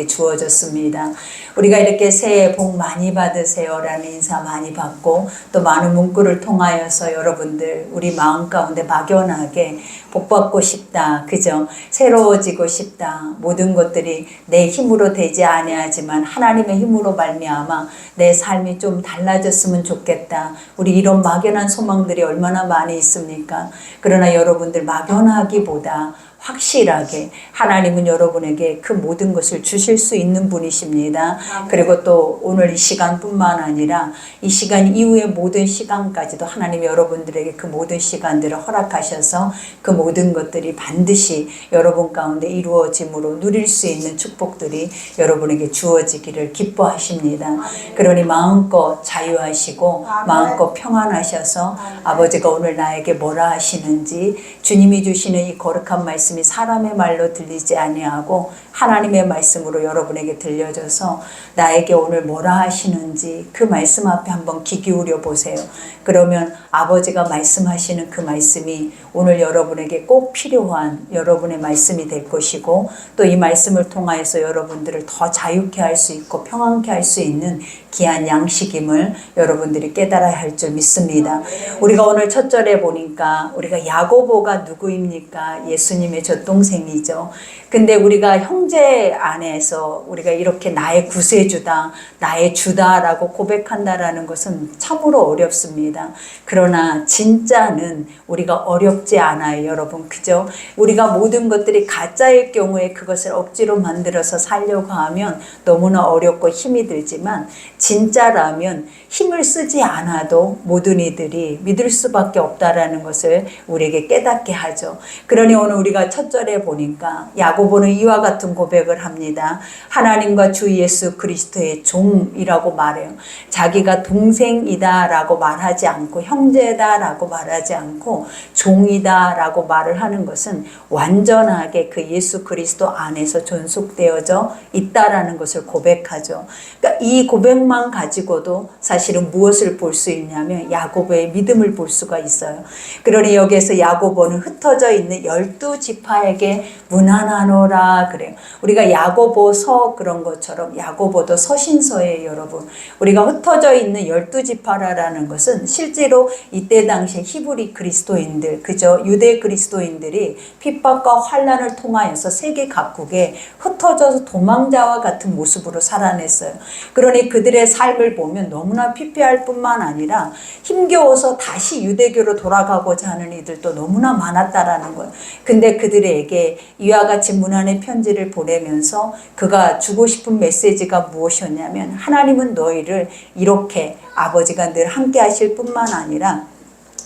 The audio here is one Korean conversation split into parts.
주어졌습니다. 우리가 이렇게 새해 복 많이 받으세요라는 인사 많이 받고 또 많은 문구를 통하여서 여러분들 우리 마음 가운데 막연하게 복 받고 싶다, 그죠? 새로워지고 싶다. 모든 것들이 내 힘으로 되지 아니하지만 하나님의 힘으로 말미암아 내 삶이 좀 달라졌으면 좋겠다. 우리 이런 막연한 소망들이 얼마나 많이 있습니까? 그러나 여러분들 막연하기보다 확실하게 하나님은 여러분에게 그 모든 것을 주실 수 있는 분이십니다. 그리고 또 오늘 이 시간뿐만 아니라 이 시간 이후의 모든 시간까지도 하나님이 여러분들에게 그 모든 시간들을 허락하셔서 그 모든 것들이 반드시 여러분 가운데 이루어짐으로 누릴 수 있는 축복들이 여러분에게 주어지기를 기뻐하십니다. 그러니 마음껏 자유하시고 마음껏 평안하셔서 아버지가 오늘 나에게 뭐라 하시는지 주님이 주시는 이 거룩한 말씀이 사람의 말로 들리지 아니하고 하나님의 말씀으로 여러분에게 들려져서 나에게 오늘 뭐라 하시는지 그 말씀 앞에 한번 귀 기울여 보세요. 그러면 아버지가 말씀하시는 그 말씀이 오늘 여러분에게 꼭 필요한 여러분의 말씀이 될 것이고 또 이 말씀을 통하여서 여러분들을 더 자유케 할 수 있고 평안케 할 수 있는 귀한 양식임을 여러분들이 깨달아야 할 줄 믿습니다. 우리가 오늘 첫 절에 보니까 우리가 야고보가 누구입니까? 예수님의 젖동생이죠. 근데 우리가 형제 안에서 우리가 이렇게 나의 구세주다, 나의 주다라고 고백한다라는 것은 참으로 어렵습니다. 그러나 진짜는 우리가 어렵지 않아요, 여러분. 그죠? 우리가 모든 것들이 가짜일 경우에 그것을 억지로 만들어서 살려고 하면 너무나 어렵고 힘이 들지만 진짜라면 힘을 쓰지 않아도 모든 이들이 믿을 수밖에 없다라는 것을 우리에게 깨닫게 하죠. 그러니 오늘 우리가 첫 절에 보니까 야고보는 이와 같은 고백을 합니다. 하나님과 주 예수 그리스도의 종이라고 말해요. 자기가 동생이다라고 말하지 않고 형제다라고 말하지 않고 종이다라고 말을 하는 것은 완전하게 그 예수 그리스도 안에서 존속되어져 있다라는 것을 고백하죠. 그러니까 이 고백만 가지고도 사실은 무엇을 볼 수 있냐면 야고보의 믿음을 볼 수가 있어요. 그러니 여기에서 야고보는 흩어져 있는 12지파에게 문안하노라 그래요. 우리가 야고보서 그런 것처럼 야고보도 서신서예요, 여러분. 우리가 흩어져 있는 12지파라는 것은 실제로 이때 당시에 히브리 그리스도인들, 그죠? 유대 그리스도인들이 핍박과 환난을 통하여서 세계 각국에 흩어져서 도망자와 같은 모습으로 살아냈어요. 그러니 그들의 삶을 보면 너무나 피폐할 뿐만 아니라 힘겨워서 다시 유대교로 돌아가고자 하는 이들도 너무나 많았다라는 거예요. 근데 그들에게 이와 같이 문안의 편지를 보내면서 그가 주고 싶은 메시지가 무엇이었냐면 하나님은 너희를 이렇게 아버지가 늘 함께 하실 뿐만 아니라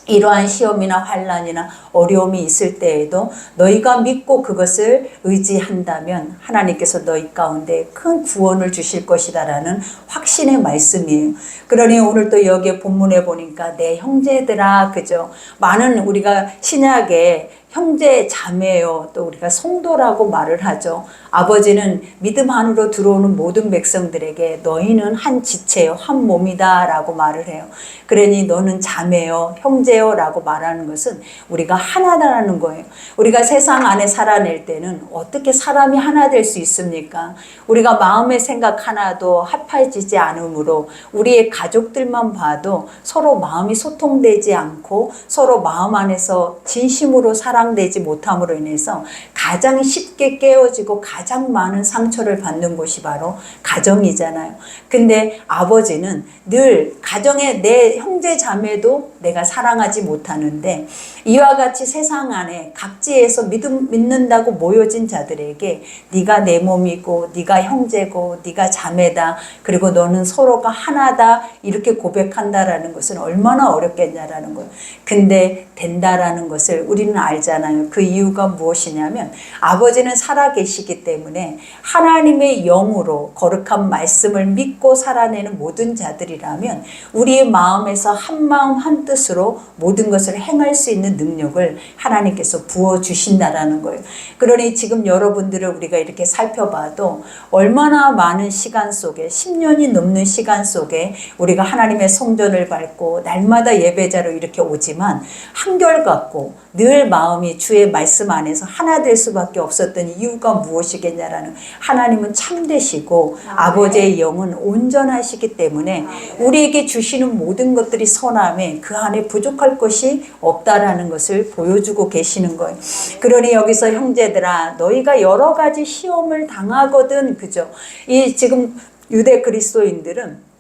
이러한 시험이나 환난이나 어려움이 있을 때에도 너희가 믿고 그것을 의지한다면 하나님께서 너희 가운데 큰 구원을 주실 것이다라는 확신의 말씀이에요. 그러니 오늘 또 여기에 본문에 보니까 내 형제들아, 그죠? 많은 우리가 신약에 형제 자매요, 또 우리가 성도라고 말을 하죠. 아버지는 믿음 안으로 들어오는 모든 백성들에게 너희는 한 지체요, 한 몸이다 라고 말을 해요. 그러니 너는 자매요, 형제요 라고 말하는 것은 우리가 하나다라는 거예요. 우리가 세상 안에 살아낼 때는 어떻게 사람이 하나 될 수 있습니까? 우리가 마음의 생각 하나도 합해지지 않으므로 우리의 가족들만 봐도 서로 마음이 소통되지 않고 서로 마음 안에서 진심으로 사랑되지 못함으로 인해서 가장 쉽게 깨어지고 가장 많은 상처를 받는 곳이 바로 가정이잖아요. 근데 아버지는 늘 가정에 내 형제 자매도 내가 사랑하지 못하는데 이와 같이 세상 안에 각지에서 믿는다고 모여진 자들에게 네가 내 몸이고 네가 형제고 네가 자매다, 그리고 너는 서로가 하나다, 이렇게 고백한다라는 것은 얼마나 어렵겠냐라는 거예요. 근데 된다라는 것을 우리는 알잖아요. 그 이유가 무엇이냐면 아버지는 살아계시기 때문에 하나님의 영으로 거룩한 말씀을 믿고 살아내는 모든 자들이라면 우리의 마음에서 한 마음 한 뜻으로 모든 것을 행할 수 있는 있는 능력을 하나님께서 부어주신다라는 거예요. 그러니 지금 여러분들을 우리가 이렇게 살펴봐도 얼마나 많은 시간 속에 10년이 넘는 시간 속에 우리가 하나님의 성전을 밟고 날마다 예배자로 이렇게 오지만 한결같고 늘 마음이 주의 말씀 안에서 하나 될 수밖에 없었던 이유가 무엇이겠냐라는, 하나님은 참되시고 아버지의 영은 온전하시기 때문에 우리에게 주시는 모든 것들이 선함에 그 안에 부족할 것이 없다라는 것을 보여주고 계시는 거예요. 그러니 여기서 형제들아, 너희가 여러 가지 시험을 당하거든, 그죠? 이 지금 유대 그리스도인들은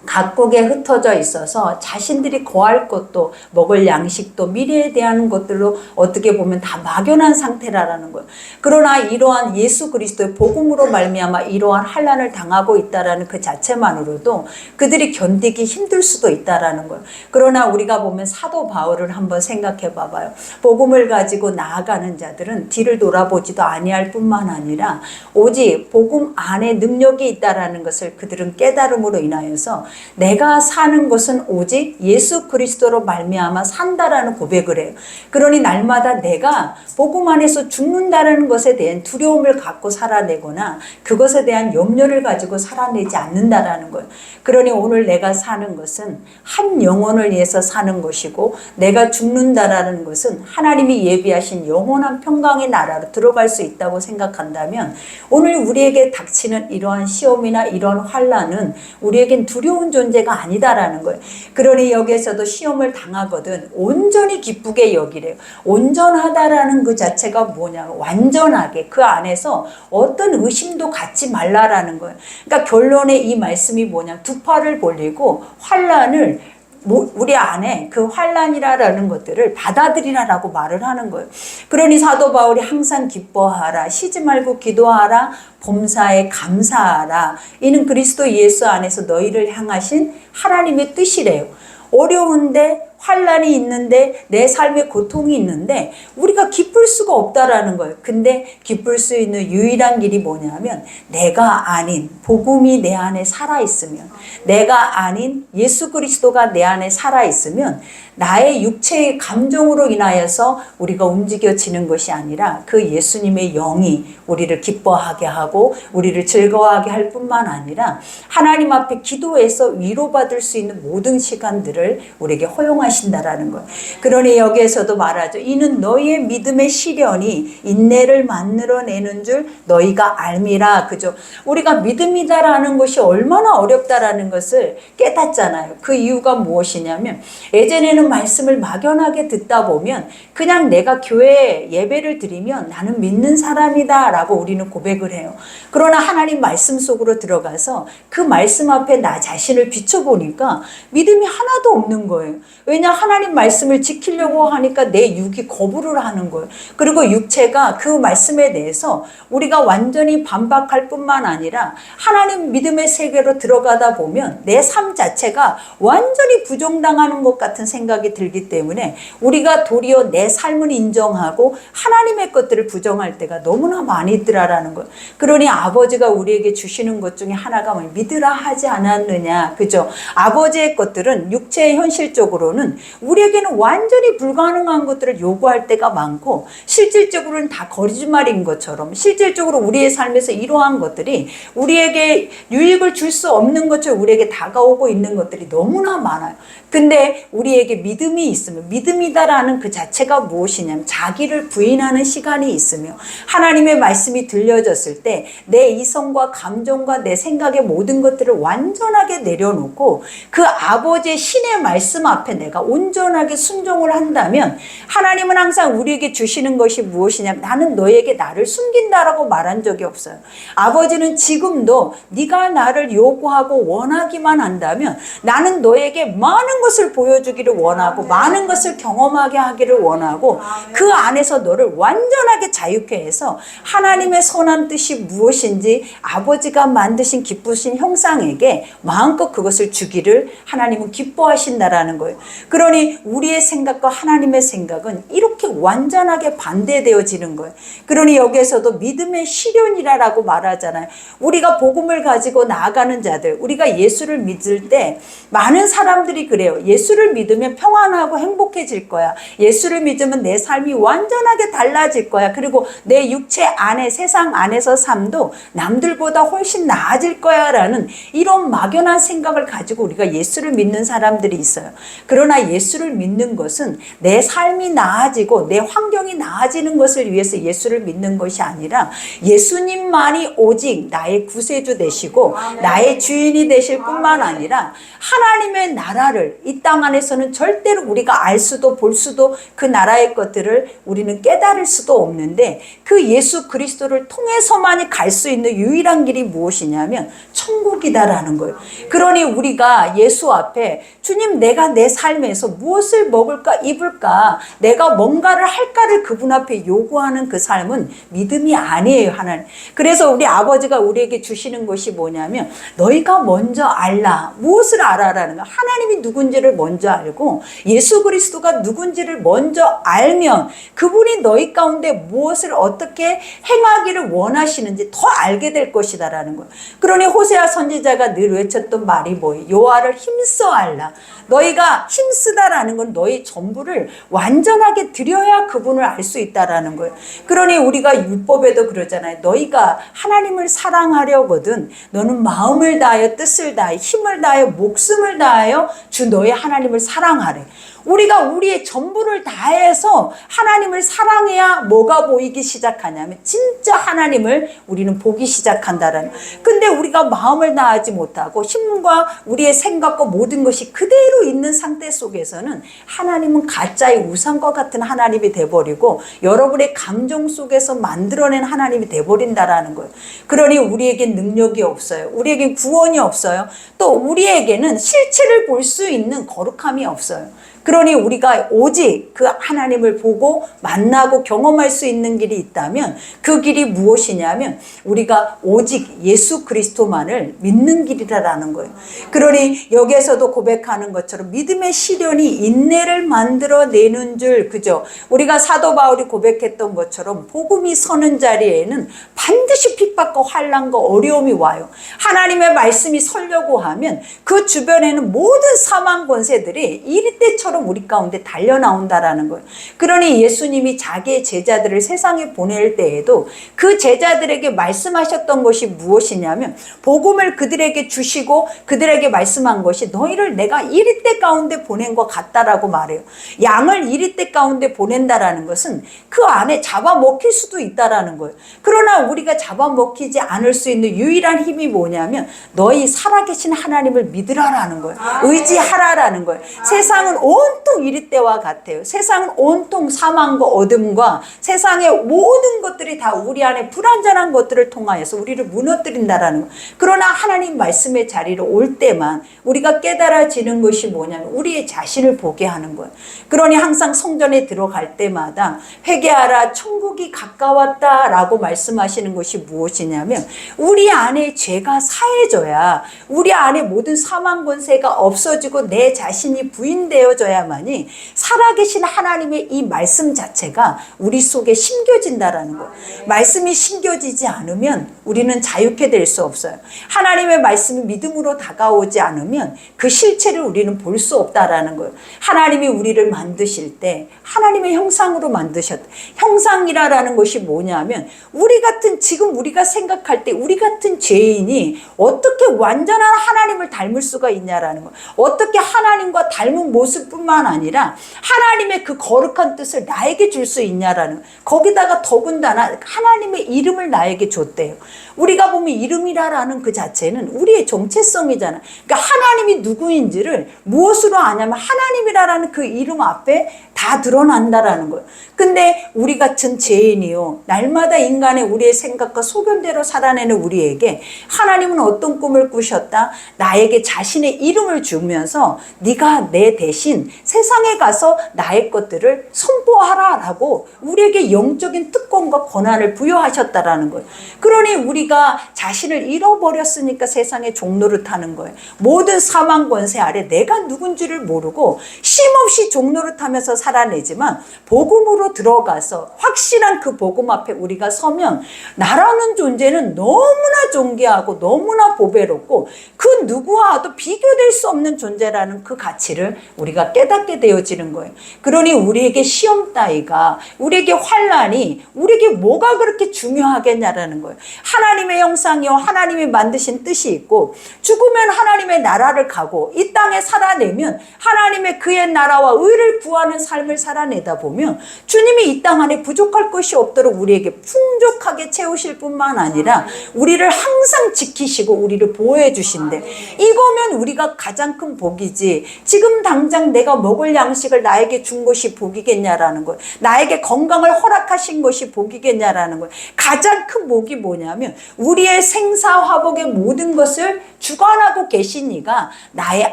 각국에 흩어져 있어서 자신들이 거할 것도 먹을 양식도 미래에 대한 것들로 어떻게 보면 다 막연한 상태라는 거예요. 그러나 이러한 예수 그리스도의 복음으로 말미암아 이러한 환난을 당하고 있다라는 그 자체만으로도 그들이 견디기 힘들 수도 있다라는 거예요. 그러나 우리가 보면 사도 바울을 한번 생각해 봐봐요. 복음을 가지고 나아가는 자들은 뒤를 돌아보지도 아니할 뿐만 아니라 오직 복음 안에 능력이 있다라는 것을 그들은 깨달음으로 인하여서 내가 사는 것은 오직 예수 그리스도로 말미암아 산다라는 고백을 해요. 그러니 날마다 내가 복음 안에서 죽는다는 것에 대한 두려움을 갖고 살아내거나 그것에 대한 염려를 가지고 살아내지 않는다라는 거예요. 그러니 오늘 내가 사는 것은 한 영혼을 위해서 사는 것이고, 내가 죽는다라는 것은 하나님이 예비하신 영원한 평강의 나라로 들어갈 수 있다고 생각한다면 오늘 우리에게 닥치는 이러한 시험이나 이러한 환난은 우리에겐 두려운 존재가 아니다라는 거예요. 그러니 여기에서도 시험을 당하거든 온전히 기쁘게 여기래요. 온전하다라는 그 자체가 뭐냐, 완전하게 그 안에서 어떤 의심도 갖지 말라라는 거예요. 그러니까 결론에 이 말씀이 뭐냐, 두 팔을 벌리고 환난을 우리 안에 그 환난이라는 것들을 받아들이라라고 말을 하는 거예요. 그러니 사도 바울이 항상 기뻐하라, 쉬지 말고 기도하라, 범사에 감사하라. 이는 그리스도 예수 안에서 너희를 향하신 하나님의 뜻이래요. 어려운데 환난이 있는데 내 삶에 고통이 있는데 우리가 기쁠 수가 없다라는 거예요. 근데 기쁠 수 있는 유일한 길이 뭐냐면 내가 아닌 복음이 내 안에 살아있으면, 내가 아닌 예수 그리스도가 내 안에 살아있으면 나의 육체의 감정으로 인하여서 우리가 움직여지는 것이 아니라 그 예수님의 영이 우리를 기뻐하게 하고 우리를 즐거워하게 할 뿐만 아니라 하나님 앞에 기도해서 위로받을 수 있는 모든 시간들을 우리에게 허용하신다라는 거예요. 그러니 여기에서도 말하죠. 이는 너희의 믿음의 시련이 인내를 만들어내는 줄 너희가 알미라. 그죠? 우리가 믿음이다라는 것이 얼마나 어렵다라는 것을 깨닫잖아요. 그 이유가 무엇이냐면 예전에는 말씀을 막연하게 듣다 보면 그냥 내가 교회에 예배를 드리면 나는 믿는 사람이다 라고 우리는 고백을 해요. 그러나 하나님 말씀 속으로 들어가서 그 말씀 앞에 나 자신을 비춰보니까 믿음이 하나도 없는 거예요. 왜냐, 하나님 말씀을 지키려고 하니까 내 육이 거부를 하는 거예요. 그리고 육체가 그 말씀에 대해서 우리가 완전히 반박할 뿐만 아니라 하나님 믿음의 세계로 들어가다 보면 내 삶 자체가 완전히 부정당하는 것 같은 생각이 들기 때문에 우리가 도리어 내 삶을 인정하고 하나님의 것들을 부정할 때가 너무나 많이 있더라라는 거예요. 그러니 아버지가 우리에게 주시는 것 중에 하나가 뭐 믿으라 하지 않았느냐, 그죠? 아버지의 것들은 육체의 현실적으로는 우리에게는 완전히 불가능한 것들을 요구할 때가 많고 실질적으로는 다 거짓말인 것처럼, 실질적으로 우리의 삶에서 이러한 것들이 우리에게 유익을 줄 수 없는 것처럼 우리에게 다가오고 있는 것들이 너무나 많아요. 근데 우리에게 믿음이 있으면, 믿음이다라는 그 자체가 무엇이냐면 자기를 부인하는 시간이 있으며 하나님의 말씀이 들려졌을 때 내 이성과 감정과 내 생각의 모든 것들을 완전하게 내려놓고 그 아버지의 신의 말씀 앞에 내가 온전하게 순종을 한다면 하나님은 항상 우리에게 주시는 것이 무엇이냐면 나는 너에게 나를 숨긴다라고 말한 적이 없어요. 아버지는 지금도 네가 나를 요구하고 원하기만 한다면 나는 너에게 많은 것을 보여주기를 원하고 많은 것을 경험하게 하기를 원하고 그 안에서 너를 완전하게 자유케 해서 하나님의 선한 뜻이 무엇인지 아버지가 만드신 기쁘신 형상에게 마음껏 그것을 주기를 하나님은 기뻐하신다라는 거예요. 그러니 우리의 생각과 하나님의 생각은 이렇게 완전하게 반대되어지는 거예요. 그러니 여기에서도 믿음의 시련이라고 말하잖아요. 우리가 복음을 가지고 나아가는 자들, 우리가 예수를 믿을 때 많은 사람들이 그래요. 예수를 믿으면 평안하고 행복해질 거야. 예수를 믿으면 내 삶이 완전하게 달라질 거야. 그리고 내 육체 안에, 세상 안에서 삶도 남들보다 훨씬 나아질 거야 라는 이런 막연한 생각을 가지고 우리가 예수를 믿는 사람들이 있어요. 그러나 예수를 믿는 것은 내 삶이 나아지고 내 환경이 나아지는 것을 위해서 예수를 믿는 것이 아니라 예수님만이 오직 나의 구세주 되시고 나의 주인이 되실 뿐만 아니라 하나님의 나라를 이 땅 안에서는 절대로 우리가 알 수도 볼 수도 그 나라의 것들을 우리는 깨달을 수도 없는데 그 예수 그리스도를 통해서만이 갈 수 있는 유일한 길이 무엇이냐면 천국이다라는 거예요. 그러니 우리가 예수 앞에 주님, 내가 내 삶에서 무엇을 먹을까 입을까 내가 뭔가를 할까를 그분 앞에 요구하는 그 삶은 믿음이 아니에요. 하나님. 그래서 우리 아버지가 우리에게 주시는 것이 뭐냐면 너희가 먼저 알라. 무엇을 알아라는 거야. 하나님이 누군지를 먼저 알고 예수 그리스도가 누군지를 먼저 알면 그분이 너희 가운데 무엇을 어떻게 행하기를 원하시는지 더 알게 될 것이다라는 거예요. 그러니 호세아 선지자가 늘 외쳤던 말이 뭐예요? 여호와를 힘써 알라. 너희가 힘쓰다라는 건 너희 전부를 완전하게 드려야 그분을 알 수 있다라는 거예요. 그러니 우리가 율법에도 그러잖아요. 너희가 하나님을 사랑하려거든 너는 마음을 다하여 뜻을 다하여 힘을 다하여 목숨을 다하여 주 너희 하나님을 사랑하래. 우리가 우리의 전부를 다해서 하나님을 사랑해야 뭐가 보이기 시작하냐면 진짜 하나님을 우리는 보기 시작한다라는. 근데 우리가 마음을 다하지 못하고 힘과 우리의 생각과 모든 것이 그대로 있는 상태 속에서는 하나님은 가짜의 우상과 같은 하나님이 돼버리고 여러분의 감정 속에서 만들어낸 하나님이 돼버린다라는 거예요. 그러니 우리에겐 능력이 없어요. 우리에겐 구원이 없어요. 또 우리에게는 실체를 볼 수 있는 거룩함이 없어요. 그러니 우리가 오직 그 하나님을 보고 만나고 경험할 수 있는 길이 있다면 그 길이 무엇이냐면 우리가 오직 예수 그리스도만을 믿는 길이라는 거예요. 그러니 여기에서도 고백하는 것처럼 믿음의 시련이 인내를 만들어내는 줄, 그죠? 우리가 사도 바울이 고백했던 것처럼 복음이 서는 자리에는 반드시 핍박과 환난과 어려움이 와요. 하나님의 말씀이 서려고 하면 그 주변에는 모든 사망 권세들이 이리때처럼 우리 가운데 달려나온다라는 거예요. 그러니 예수님이 자기의 제자들을 세상에 보낼 때에도 그 제자들에게 말씀하셨던 것이 무엇이냐면 복음을 그들에게 주시고 그들에게 말씀한 것이 너희를 내가 이리때 가운데 보낸 것 같다라고 말해요. 양을 이리때 가운데 보낸다라는 것은 그 안에 잡아먹힐 수도 있다라는 거예요. 그러나 우리가 잡아먹히지 않을 수 있는 유일한 힘이 뭐냐면 너희 살아계신 하나님을 믿으라라는 거예요. 의지하라라는 거예요. 세상은 온통 이리때와 같아요. 세상은 온통 사망과 어둠과 세상의 모든 것들이 다 우리 안에 불완전한 것들을 통하여서 우리를 무너뜨린다라는 거예요. 그러나 하나님 말씀의 자리로 올 때만 우리가 깨달아지는 것이 뭐냐면 우리의 자신을 보게 하는 거예요. 그러니 항상 성전에 들어갈 때마다 회개하라 천국이 가까웠다라고 말씀하시는 것이 무엇이냐면 우리 안에 죄가 사해져야 우리 안에 모든 사망 권세가 없어지고 내 자신이 부인되어져야만이 살아계신 하나님의 이 말씀 자체가 우리 속에 심겨진다라는 거예요. 말씀이 심겨지지 않으면 우리는 자유케 될 수 없어요. 하나님의 말씀이 믿음으로 다가오지 않으면 그 실체를 우리는 볼 수 없다라는 거예요. 하나님이 우리를 만드실 때 하나님의 형상으로 만드셨다. 형상이라는 것이 뭐냐면 우리 같은 지금 우리가 생각할 때 우리 같은 죄인이 어떻게 완전한 하나님을 닮을 수가 있냐라는 거예요. 어떻게 하나님과 닮은 모습뿐만 아니라 하나님의 그 거룩한 뜻을 나에게 줄 수 있냐라는 거예요. 거기다가 더군다나 하나님의 이름을 나에게 줬대요. 우리가 보면 이름이라는 그 자체는 우리의 정체성이잖아요. 그러니까 하나님이 누구인지를 무엇으로 아냐면 하나님이라는 그 이름 앞에 다 드러난다라는 거예요. 근데 우리 같은 죄인이요 날마다 인간의 우리의 생각과 소견대로 살아내는 우리에게 하나님은 어떤 꿈을 꾸셨다? 나에게 자신의 이름을 주면서 네가 내 대신 세상에 가서 나의 것들을 선포하라 라고 우리에게 영적인 특권과 권한을 부여하셨다라는 거예요. 그러니 우리가 자신을 잃어버렸으니까 세상에 종노릇하는 거예요. 모든 사망 권세 아래 내가 누군지를 모르고 쉼없이 종노릇하면서 살아내지만 복음으로 들어가서 확실한 그 복음 앞에 우리가 서면 나라는 존재는 너무나 존귀하고 너무나 보배롭고 그 누구와도 비교될 수 없는 존재라는 그 가치를 우리가 깨닫게 되어지는 거예요. 그러니 우리에게 시험 따위가, 우리에게 환난이 우리에게 뭐가 그렇게 중요하겠냐라는 거예요. 하나님의 형상이요 하나님이 만드신 뜻이 있고 죽으면 하나님의 나라를 가고 이 땅에 살아내면 하나님의 그의 나라와 의를 구하는 삶을 살아내다 보면 주님이 이 땅 안에 부족할 것이 없도록 우리에게 풍족하게 채우실 뿐만 아니라 우리를 항상 지키시고 우리를 보호해 주신대. 이거면 우리가 가장 큰 복이지, 지금 당장 내가 먹을 양식을 나에게 준 것이 복이겠냐라는 거예요. 나에게 건강을 허락하신 것이 복이겠냐라는 거예요. 가장 큰 복이 뭐냐면 우리의 생사화복의 모든 것을 주관하고 계신 이가 나의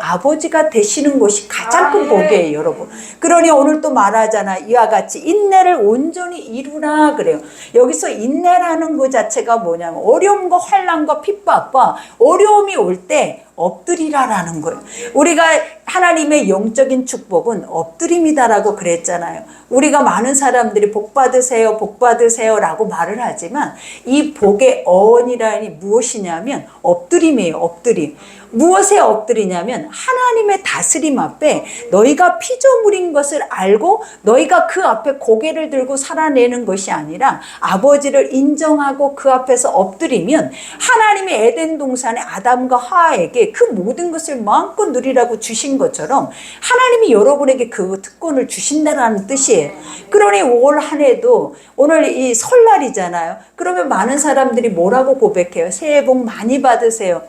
아버지가 되시는 것이 가장 큰 복이에요, 여러분. 그러니 오늘 또 말하잖아. 이와 같이 인내를 온전히 이루라 그래요. 여기서 인내라는 것 자체가 뭐냐면 어려움과 환난과 핍박과 어려움이 올 때 엎드리라라는 거예요. 우리가 하나님의 영적인 축복은 엎드림이다라고 그랬잖아요. 우리가 많은 사람들이 복 받으세요, 복 받으세요 라고 말을 하지만 이 복의 어원이라니 무엇이냐면 엎드림이에요, 엎드림. 무엇에 엎드리냐면 하나님의 다스림 앞에 너희가 피조물인 것을 알고 너희가 그 앞에 고개를 들고 살아내는 것이 아니라 아버지를 인정하고 그 앞에서 엎드리면 하나님이 에덴 동산에 아담과 하와에게 그 모든 것을 마음껏 누리라고 주신 것처럼 하나님이 여러분에게 그 특권을 주신다는 뜻이에요. 그러니 올 한 해도 오늘 이 설날이잖아요. 그러면 많은 사람들이 뭐라고 고백해요? 새해 복 많이 받으세요.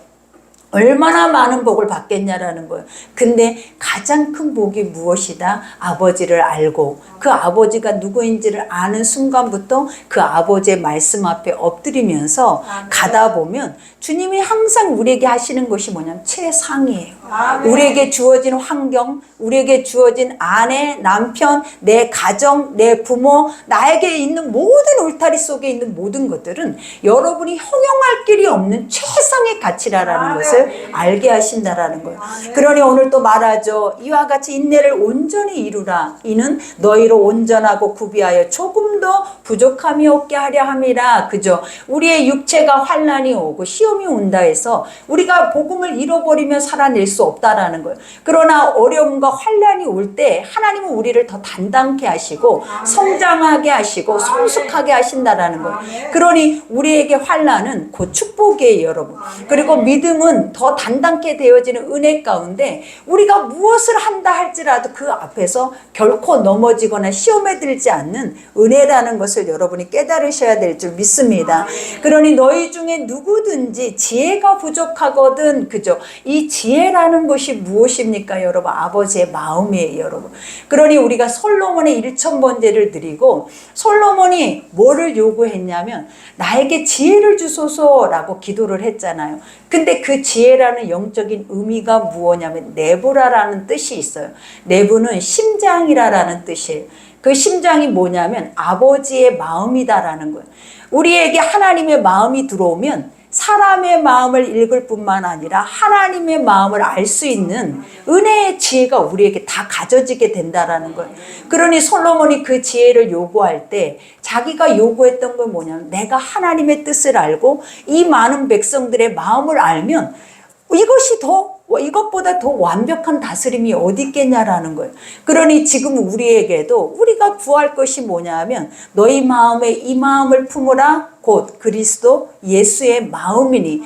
얼마나 많은 복을 받겠냐라는 거예요. 근데 가장 큰 복이 무엇이다? 아버지를 알고 그 아버지가 누구인지를 아는 순간부터 그 아버지의 말씀 앞에 엎드리면서 가다 보면 주님이 항상 우리에게 하시는 것이 뭐냐면 최상이에요. 우리에게 주어진 환경, 우리에게 주어진 아내, 남편, 내 가정, 내 부모, 나에게 있는 모든 울타리 속에 있는 모든 것들은 여러분이 형용할 길이 없는 최상의 가치라는 것을 알게 하신다라는 거예요. 그러니 오늘 또 말하죠. 이와 같이 인내를 온전히 이루라. 이는 너희로 온전하고 구비하여 조금 더 부족함이 없게 하려 함이라. 그죠? 우리의 육체가 환난이 오고 시험이 온다 해서 우리가 복음을 잃어버리면 살아낼 수 없다라는 거예요. 그러나 어려움과 환난이 올 때 하나님은 우리를 더 단단케 하시고 성장하게 하시고 성숙하게 하신다라는 거예요. 그러니 우리에게 환난은 곧 축복이에요, 여러분. 그리고 믿음은 더 단단케 되어지는 은혜 가운데 우리가 무엇을 한다 할지라도 그 앞에서 결코 넘어지거나 시험에 들지 않는 은혜라는 것을 여러분이 깨달으셔야 될 줄 믿습니다. 그러니 너희 중에 누구든지 지혜가 부족하거든. 그죠? 이 지혜라는 것이 무엇입니까, 여러분? 아버지의 마음이에요, 여러분. 그러니 우리가 솔로몬의 1000번제를 드리고 솔로몬이 뭐를 요구했냐면 나에게 지혜를 주소서라고 기도를 했잖아요. 근데 그 지혜라는 영적인 의미가 무엇냐면 네브라라는 뜻이 있어요. 네브는 심장이라는 뜻이에요. 그 심장이 뭐냐면 아버지의 마음이다라는 거예요. 우리에게 하나님의 마음이 들어오면 사람의 마음을 읽을 뿐만 아니라 하나님의 마음을 알 수 있는 은혜의 지혜가 우리에게 다 가져지게 된다라는 거예요. 그러니 솔로몬이 그 지혜를 요구할 때 자기가 요구했던 건 뭐냐면 내가 하나님의 뜻을 알고 이 많은 백성들의 마음을 알면 이것보다 더 완벽한 다스림이 어디 있겠냐라는 거예요. 그러니 지금 우리에게도 우리가 구할 것이 뭐냐면 너희 마음에 이 마음을 품으라. 곧 그리스도 예수의 마음이니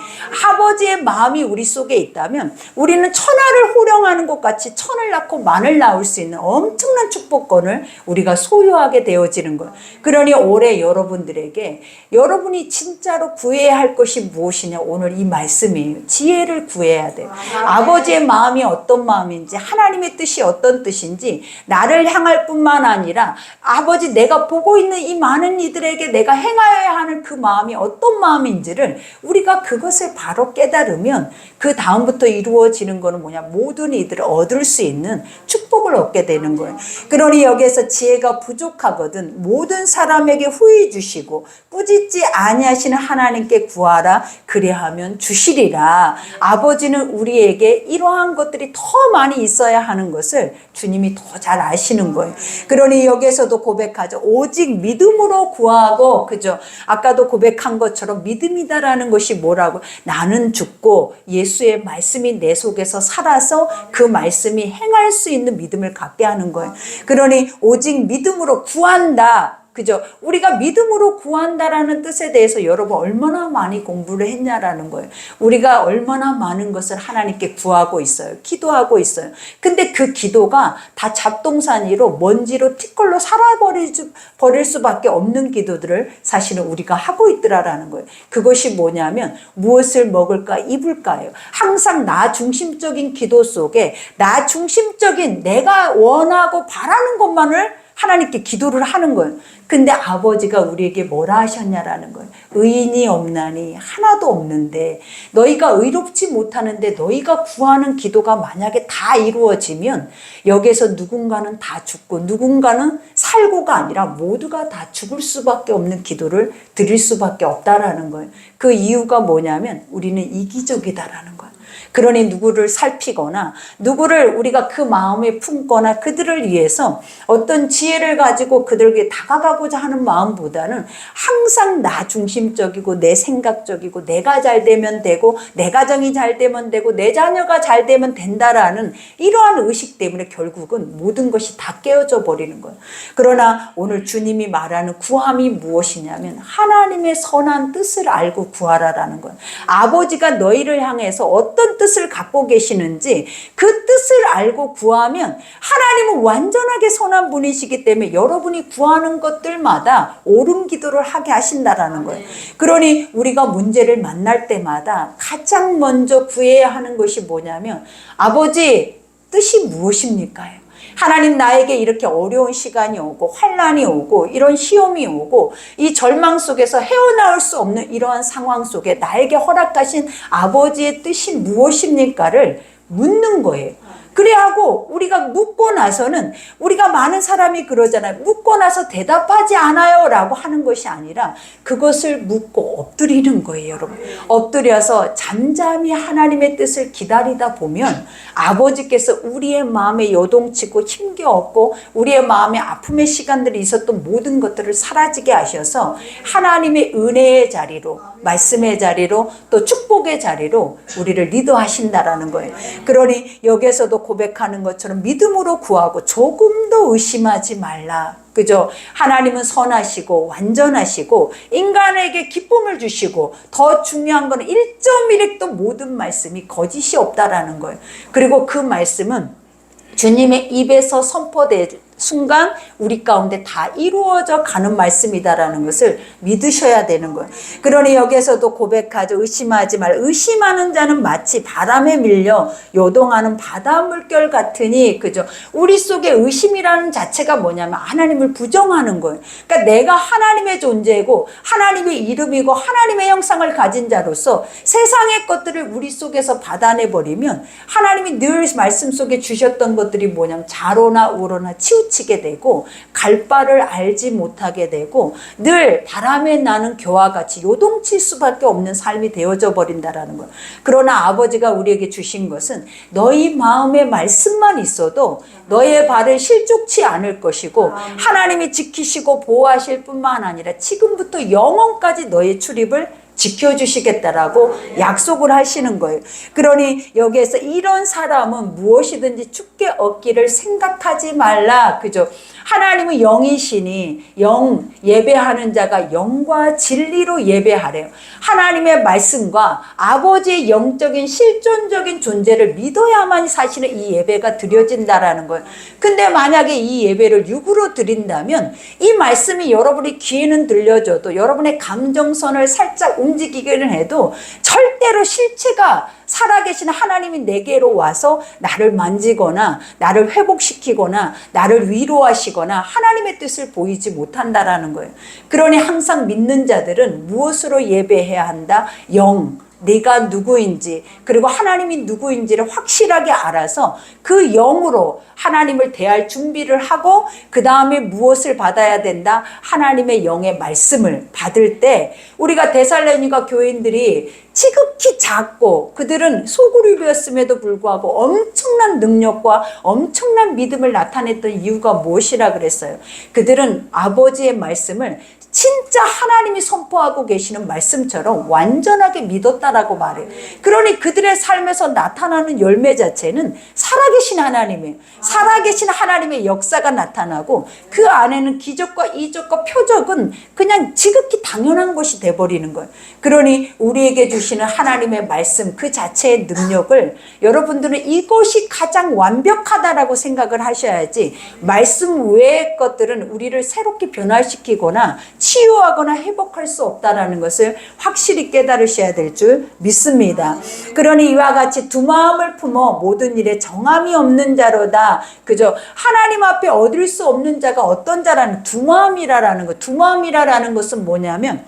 아버지의 마음이 우리 속에 있다면 우리는 천하를 호령하는 것 같이 천을 낳고 만을 낳을 수 있는 엄청난 축복권을 우리가 소유하게 되어지는 거예요. 그러니 올해 여러분들에게 여러분이 진짜로 구해야 할 것이 무엇이냐, 오늘 이 말씀이에요. 지혜를 구해야 돼요. 아버지의 마음이 어떤 마음인지, 하나님의 뜻이 어떤 뜻인지 나를 향할 뿐만 아니라 아버지 내가 보고 있는 이 많은 이들에게 내가 행하여야 하는 그 그 마음이 어떤 마음인지를 우리가 그것을 바로 깨달으면 그 다음부터 이루어지는 거는 뭐냐, 모든 이들을 얻을 수 있는 축복을 얻게 되는 거예요. 그러니 여기에서 지혜가 부족하거든 모든 사람에게 후히 주시고 꾸짖지 아니하시는 하나님께 구하라 그리하면 주시리라. 아버지는 우리에게 이러한 것들이 더 많이 있어야 하는 것을 주님이 더 잘 아시는 거예요. 그러니 여기에서도 고백하죠. 오직 믿음으로 구하고, 그죠? 아까도 고백한 것처럼 믿음이다라는 것이 뭐라고? 나는 죽고 예수의 말씀이 내 속에서 살아서 그 말씀이 행할 수 있는 믿음을 갖게 하는 거예요. 그러니 오직 믿음으로 구한다. 그죠? 우리가 믿음으로 구한다라는 뜻에 대해서 여러분 얼마나 많이 공부를 했냐라는 거예요. 우리가 얼마나 많은 것을 하나님께 구하고 있어요. 기도하고 있어요. 근데 그 기도가 다 잡동사니로 먼지로 티끌로 살아버릴 수밖에 없는 기도들을 사실은 우리가 하고 있더라라는 거예요. 그것이 뭐냐면 무엇을 먹을까 입을까예요. 항상 나 중심적인 기도 속에 나 중심적인 내가 원하고 바라는 것만을 하나님께 기도를 하는 거예요. 근데 아버지가 우리에게 뭐라 하셨냐라는 거예요. 의인이 없나니 하나도 없는데 너희가 의롭지 못하는데 너희가 구하는 기도가 만약에 다 이루어지면 여기서 누군가는 다 죽고 누군가는 살고가 아니라 모두가 다 죽을 수밖에 없는 기도를 드릴 수밖에 없다라는 거예요. 그 이유가 뭐냐면 우리는 이기적이다라는 거예요. 그러니 누구를 살피거나 누구를 우리가 그 마음에 품거나 그들을 위해서 어떤 지혜를 가지고 그들에게 다가가고자 하는 마음보다는 항상 나 중심적이고 내 생각적이고 내가 잘 되면 되고 내 가정이 잘 되면 되고 내 자녀가 잘 되면 된다라는 이러한 의식 때문에 결국은 모든 것이 다 깨어져 버리는 거예요. 그러나 오늘 주님이 말하는 구함이 무엇이냐면 하나님의 선한 뜻을 알고 구하라라는 거예요. 아버지가 너희를 향해서 어떤 뜻을 갖고 계시는지 그 뜻을 알고 구하면 하나님은 완전하게 선한 분이시기 때문에 여러분이 구하는 것들마다 옳은 기도를 하게 하신다라는 거예요. 그러니 우리가 문제를 만날 때마다 가장 먼저 구해야 하는 것이 뭐냐면 아버지 뜻이 무엇입니까? 하나님 나에게 이렇게 어려운 시간이 오고 환난이 오고 이런 시험이 오고 이 절망 속에서 헤어나올 수 없는 이러한 상황 속에 나에게 허락하신 아버지의 뜻이 무엇입니까를 묻는 거예요. 그래하고 우리가 묻고 나서는 우리가 많은 사람이 그러잖아요. 묻고 나서 대답하지 않아요 라고 하는 것이 아니라 그것을 묻고 엎드리는 거예요, 여러분. 엎드려서 잠잠히 하나님의 뜻을 기다리다 보면 아버지께서 우리의 마음에 요동치고 힘겨웠고 우리의 마음에 아픔의 시간들이 있었던 모든 것들을 사라지게 하셔서 하나님의 은혜의 자리로 말씀의 자리로 또 축복의 자리로 우리를 리더하신다라는 거예요. 그러니 여기에서도 고백하는 것처럼 믿음으로 구하고 조금도 의심하지 말라. 그죠? 하나님은 선하시고 완전하시고 인간에게 기쁨을 주시고 더 중요한 건 1.1획도 모든 말씀이 거짓이 없다라는 거예요. 그리고 그 말씀은 주님의 입에서 선포될 순간 우리 가운데 다 이루어져 가는 말씀이다라는 것을 믿으셔야 되는 거예요. 그러니 여기에서도 고백하죠. 의심하지 말. 의심하는 자는 마치 바람에 밀려 요동하는 바다 물결 같으니, 그죠? 우리 속에 의심이라는 자체가 뭐냐면 하나님을 부정하는 거예요. 그러니까 내가 하나님의 존재고 하나님의 이름이고 하나님의 형상을 가진 자로서 세상의 것들을 우리 속에서 받아내버리면 하나님이 늘 말씀 속에 주셨던 것들이 뭐냐면 자로나 우로나 치우치게 되고 갈 바를 알지 못하게 되고 늘 바람에 나는 겨와 같이 요동칠 수밖에 없는 삶이 되어져 버린다라는 거예요. 그러나 아버지가 우리에게 주신 것은 너희 마음에 말씀만 있어도 너의 발을 실족치 않을 것이고 하나님이 지키시고 보호하실 뿐만 아니라 지금부터 영원까지 너의 출입을 지켜주시겠다라고 약속을 하시는 거예요. 그러니 여기에서 이런 사람은 무엇이든지 죽게 얻기를 생각하지 말라. 그죠? 하나님은 영이시니 영 예배하는 자가 영과 진리로 예배하래요. 하나님의 말씀과 아버지의 영적인 실존적인 존재를 믿어야만 사실은 이 예배가 드려진다라는 거예요. 근데 만약에 이 예배를 육으로 드린다면 이 말씀이 여러분의 귀에는 들려줘도 여러분의 감정선을 살짝 움직이기는 해도 절대로 실체가 살아계신 하나님이 내게로 와서 나를 만지거나 나를 회복시키거나 나를 위로하시거나 인도하시거나 하나님의 뜻을 보이지 못한다라는 거예요. 그러니 항상 믿는 자들은 무엇으로 예배해야 한다? 영, 네가 누구인지, 그리고 하나님이 누구인지를 확실하게 알아서 그 영으로 하나님을 대할 준비를 하고, 그 다음에 무엇을 받아야 된다? 하나님의 영의 말씀을 받을 때, 우리가 데살로니가 교인들이 지극히 작고 그들은 소그룹이었음에도 불구하고 엄청난 능력과 엄청난 믿음을 나타냈던 이유가 무엇이라 그랬어요? 그들은 아버지의 말씀을 진짜 하나님이 선포하고 계시는 말씀처럼 완전하게 믿었다라고 말해요. 그러니 그들의 삶에서 나타나는 열매 자체는 살아계신 하나님이에요. 살아계신 하나님의 역사가 나타나고, 그 안에는 기적과 이적과 표적은 그냥 지극히 당연한 것이 돼버리는 거예요. 그러니 우리에게 주시는 하나님의 말씀 그 자체의 능력을 여러분들은 이것이 가장 완벽하다라고 생각을 하셔야지, 말씀 외의 것들은 우리를 새롭게 변화시키거나 치유하거나 회복할 수 없다라는 것을 확실히 깨달으셔야 될 줄 믿습니다. 그러니 이와 같이 두 마음을 품어 모든 일에 정함이 없는 자로다. 그죠? 하나님 앞에 얻을 수 없는 자가 어떤 자라는, 두 마음이라라는 것. 두 마음이라라는 것은 뭐냐면,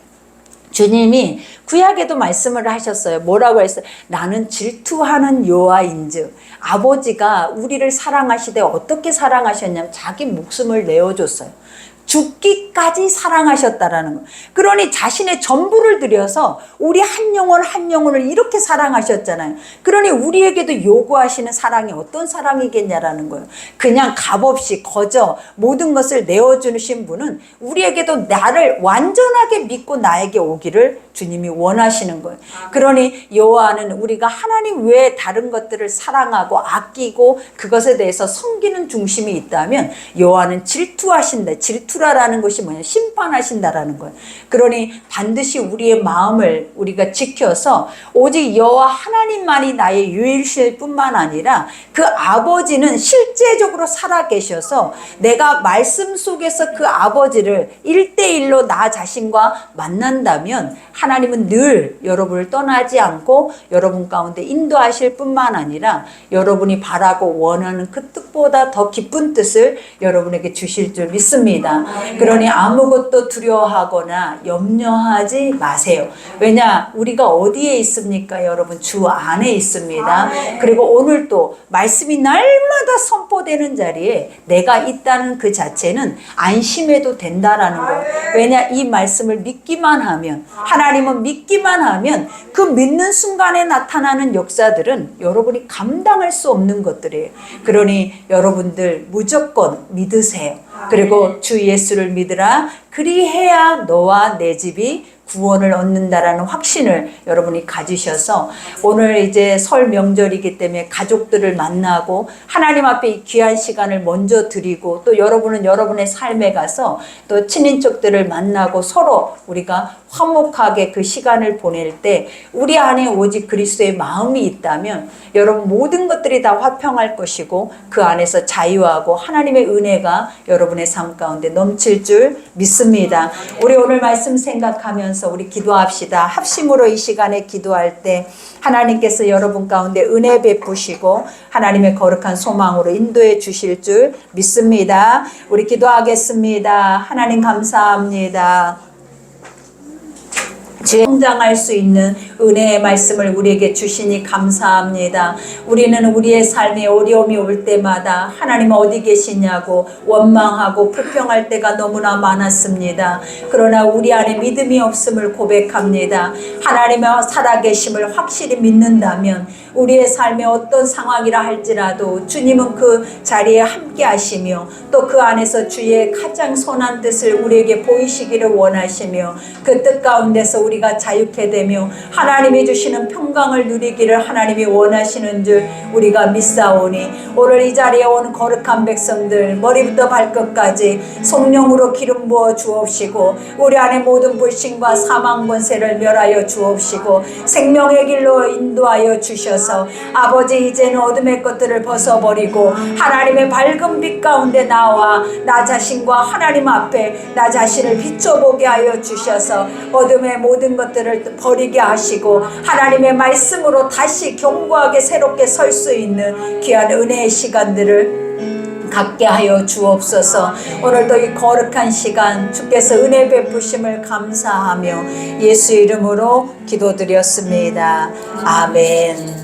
주님이 구약에도 말씀을 하셨어요. 뭐라고 했어요? 나는 질투하는 여호와인즉. 아버지가 우리를 사랑하시되 어떻게 사랑하셨냐면 자기 목숨을 내어줬어요. 죽기까지 사랑하셨다라는 거. 그러니 자신의 전부를 들여서 우리 한 영혼 한 영혼을 이렇게 사랑하셨잖아요. 그러니 우리에게도 요구하시는 사랑이 어떤 사랑이겠냐라는 거예요. 그냥 값없이 거저 모든 것을 내어주신 분은 우리에게도 나를 완전하게 믿고 나에게 오기를 주님이 원하시는 거예요. 그러니 여호와는 우리가 하나님 외에 다른 것들을 사랑하고 아끼고 그것에 대해서 섬기는 중심이 있다면, 여호와는 질투하신다. 질투라는 것이 뭐냐? 심판하신다라는 거예요. 그러니 반드시 우리의 마음을 우리가 지켜서 오직 여호와 하나님만이 나의 유일실 뿐만 아니라 그 아버지는 실제적으로 살아계셔서 내가 말씀 속에서 그 아버지를 1대1로 나 자신과 만난다면 하나님은 늘 여러분을 떠나지 않고 여러분 가운데 인도하실 뿐만 아니라 여러분이 바라고 원하는 그 뜻보다 더 깊은 뜻을 여러분에게 주실 줄 믿습니다. 그러니 아무것도 두려워하거나 염려하지 마세요. 왜냐? 우리가 어디에 있습니까? 여러분, 주 안에 있습니다. 그리고 오늘 또 말씀이 날마다 선포되는 자리에 내가 있다는 그 자체는 안심해도 된다라는 거예요. 왜냐? 이 말씀을 믿기만 하면, 하나님은 믿기만 하면 그 믿는 순간에 나타나는 역사들은 여러분이 감당할 수 없는 것들이에요. 그러니 여러분들 무조건 믿으세요. 그리고 주 예수를 믿으라. 그리해야 너와 내 집이 구원을 얻는다라는 확신을 여러분이 가지셔서, 오늘 이제 설 명절이기 때문에 가족들을 만나고 하나님 앞에 이 귀한 시간을 먼저 드리고, 또 여러분은 여러분의 삶에 가서 또 친인척들을 만나고 서로 우리가 화목하게 그 시간을 보낼 때 우리 안에 오직 그리스도의 마음이 있다면 여러분 모든 것들이 다 화평할 것이고, 그 안에서 자유하고 하나님의 은혜가 여러분의 삶 가운데 넘칠 줄 믿습니다. 우리 오늘 말씀 생각하면서 우리 기도합시다. 합심으로 이 시간에 기도할 때 하나님께서 여러분 가운데 은혜 베푸시고 하나님의 거룩한 소망으로 인도해 주실 줄 믿습니다. 우리 기도하겠습니다. 하나님 감사합니다. 성장할 수 있는 은혜의 말씀을 우리에게 주시니 감사합니다. 우리는 우리의 삶에 어려움이 올 때마다 하나님 어디 계시냐고 원망하고 불평할 때가 너무나 많았습니다. 그러나 우리 안에 믿음이 없음을 고백합니다. 하나님의 살아계심을 확실히 믿는다면 우리의 삶에 어떤 상황이라 할지라도 주님은 그 자리에 함께 하시며 또 그 안에서 주의 가장 선한 뜻을 우리에게 보이시기를 원하시며 그 뜻 가운데서 우리가 자유케 되며 하나님이 주시는 평강을 누리기를 하나님이 원하시는 줄 우리가 믿사오니, 오늘 이 자리에 온 거룩한 백성들 머리부터 발끝까지 성령으로 기름 부어 주옵시고 우리 안에 모든 불신과 사망 권세를 멸하여 주옵시고 생명의 길로 인도하여 주셔서 아버지, 이제는 어둠의 것들을 벗어버리고 하나님의 밝은 빛 가운데 나와 나 자신과 하나님 앞에 나 자신을 비춰보게 하여 주셔서 어둠의 모든 것들을 버리게 하시고 하나님의 말씀으로 다시 견고하게 새롭게 설 수 있는 귀한 은혜의 시간들을 갖게 하여 주옵소서. 오늘도 이 거룩한 시간 주께서 은혜 베푸심을 감사하며 예수 이름으로 기도드렸습니다. 아멘.